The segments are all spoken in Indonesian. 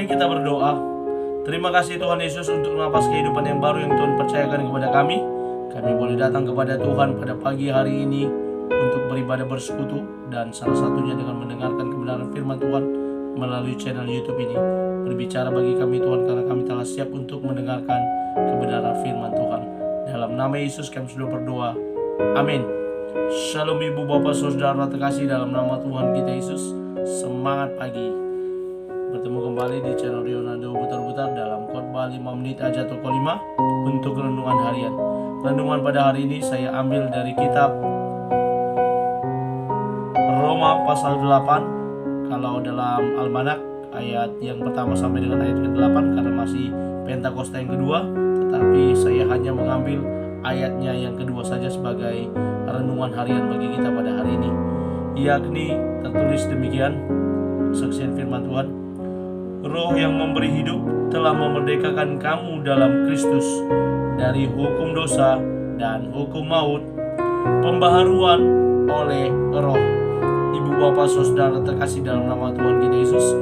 Mari kita berdoa. Terima kasih Tuhan Yesus untuk napas kehidupan yang baru yang Tuhan percayakan kepada kami. Kami boleh datang kepada Tuhan pada pagi hari ini untuk beribadah bersekutu, dan salah satunya dengan mendengarkan kebenaran firman Tuhan melalui channel YouTube ini. Berbicara bagi kami Tuhan, karena kami telah siap untuk mendengarkan kebenaran firman Tuhan. Dalam nama Yesus kami sudah berdoa. Amin. Shalom ibu bapak saudara terkasih dalam nama Tuhan kita Yesus. Semangat pagi. Bertemu kembali di channel Rionando Butar-Butar dalam khotbah 5 menit aja toko 5 untuk renungan harian. Renungan pada hari ini saya ambil dari kitab Roma pasal 8. Kalau dalam almanak ayat yang pertama sampai dengan ayat ke-8 karena masih Pentakosta yang kedua, tetapi saya hanya mengambil ayatnya yang kedua saja sebagai renungan harian bagi kita pada hari ini. Yakni tertulis demikian, saksian firman Tuhan. Roh yang memberi hidup telah memerdekakan kamu dalam Kristus dari hukum dosa dan hukum maut, pembaharuan oleh Roh. Ibu bapak saudara terkasih dalam nama Tuhan kita Yesus,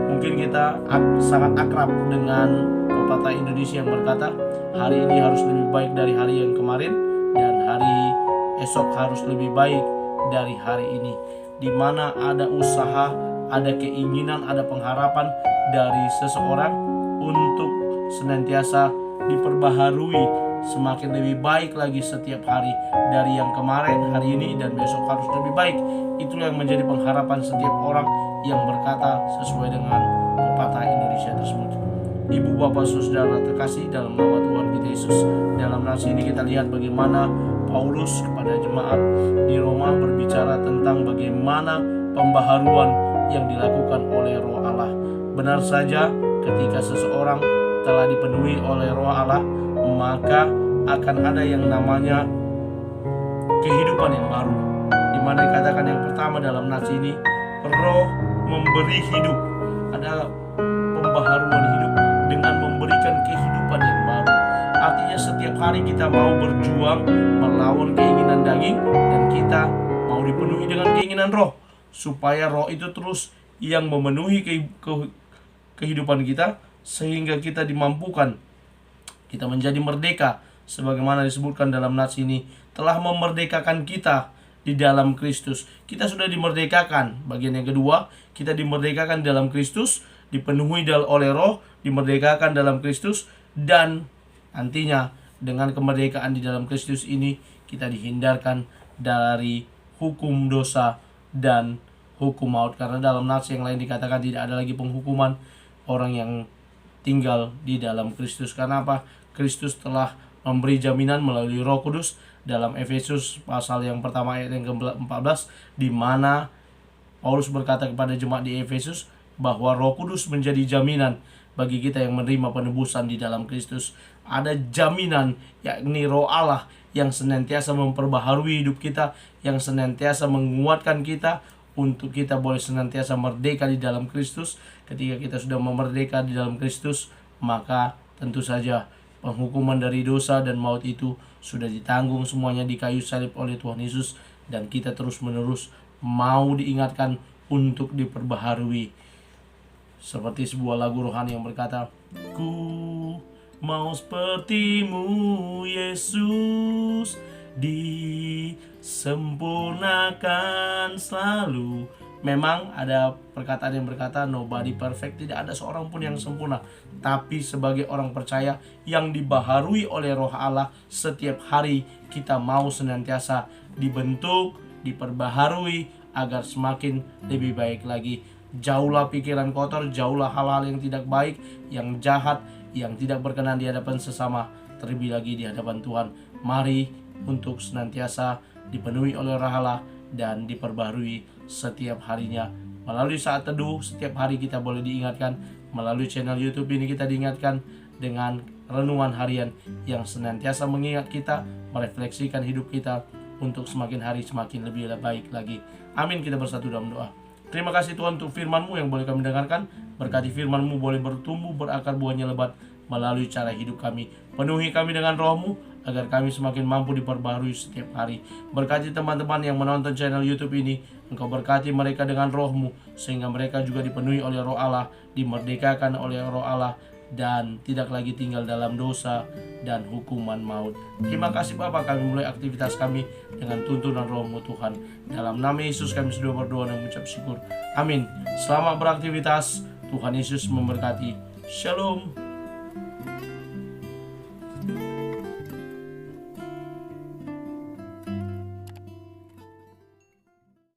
mungkin kita sangat akrab dengan pepatah Indonesia yang berkata, hari ini harus lebih baik dari hari yang kemarin, dan hari esok harus lebih baik dari hari ini. Di mana ada usaha, ada keinginan, ada pengharapan dari seseorang untuk senantiasa diperbaharui semakin lebih baik lagi setiap hari dari yang kemarin, hari ini, dan besok harus lebih baik. Itulah yang menjadi pengharapan setiap orang yang berkata sesuai dengan pepatah Indonesia tersebut. Ibu bapak saudara terkasih dalam nama Tuhan kita Yesus, dalam nasi ini kita lihat bagaimana Paulus kepada jemaat di Roma berbicara tentang bagaimana pembaharuan yang dilakukan oleh Roh Allah. Benar saja, ketika seseorang telah dipenuhi oleh Roh Allah, maka akan ada yang namanya kehidupan yang baru, di mana dikatakan yang pertama dalam nats ini, Roh memberi hidup. Ada pembaharuan hidup dengan memberikan kehidupan yang baru. Artinya setiap hari kita mau berjuang melawan keinginan daging, dan kita mau dipenuhi dengan keinginan Roh, supaya Roh itu terus yang memenuhi kehidupan kita, sehingga kita dimampukan, kita menjadi merdeka, sebagaimana disebutkan dalam nats ini, telah memerdekakan kita di dalam Kristus. Kita sudah dimerdekakan. Bagian yang kedua, kita dimerdekakan dalam Kristus, dipenuhi oleh Roh, dimerdekakan dalam Kristus, dan nantinya dengan kemerdekaan di dalam Kristus ini kita dihindarkan dari hukum dosa dan hukum maut. Karena dalam nats yang lain dikatakan tidak ada lagi penghukuman orang yang tinggal di dalam Kristus. Karena apa? Kristus telah memberi jaminan melalui Roh Kudus dalam Efesus pasal yang pertama ayat yang ke-14, di mana Paulus berkata kepada jemaat di Efesus bahwa Roh Kudus menjadi jaminan bagi kita yang menerima penebusan di dalam Kristus. Ada jaminan, yakni Roh Allah yang senantiasa memperbaharui hidup kita, yang senantiasa menguatkan kita untuk kita boleh senantiasa merdeka di dalam Kristus. Ketika kita sudah memerdeka di dalam Kristus, maka tentu saja penghukuman dari dosa dan maut itu sudah ditanggung semuanya di kayu salib oleh Tuhan Yesus, dan kita terus menerus mau diingatkan untuk diperbaharui. Seperti sebuah lagu rohani yang berkata, ku mau sepertimu Yesus, disempurnakan selalu. Memang ada perkataan yang berkata nobody perfect, tidak ada seorang pun yang sempurna. Tapi sebagai orang percaya yang dibaharui oleh Roh Allah, setiap hari kita mau senantiasa dibentuk, diperbaharui agar semakin lebih baik lagi. Jauhlah pikiran kotor, jauhlah hal-hal yang tidak baik, yang jahat, yang tidak berkenan di hadapan sesama, terlebih lagi di hadapan Tuhan. Mari untuk senantiasa dipenuhi oleh Roh Allah dan diperbaharui setiap harinya. Melalui saat teduh, setiap hari kita boleh diingatkan. Melalui channel YouTube ini kita diingatkan dengan renungan harian yang senantiasa mengingat kita, merefleksikan hidup kita untuk semakin hari semakin lebih baik lagi. Amin. Kita bersatu dalam doa. Terima kasih Tuhan untuk firman-Mu yang boleh kami dengarkan. Berkati firman-Mu boleh bertumbuh, berakar, buahnya lebat melalui cara hidup kami. Penuhi kami dengan Roh-Mu agar kami semakin mampu diperbarui setiap hari. Berkati teman-teman yang menonton channel YouTube ini, Engkau berkati mereka dengan roh-Mu, sehingga mereka juga dipenuhi oleh roh Allah, dimerdekakan oleh roh Allah, dan tidak lagi tinggal dalam dosa dan hukuman maut. Terima kasih Bapa, kami mulai aktivitas kami dengan tuntunan roh-Mu Tuhan. Dalam nama Yesus kami sudah berdoa dan mengucap syukur. Amin. Selamat beraktivitas. Tuhan Yesus memberkati. Shalom.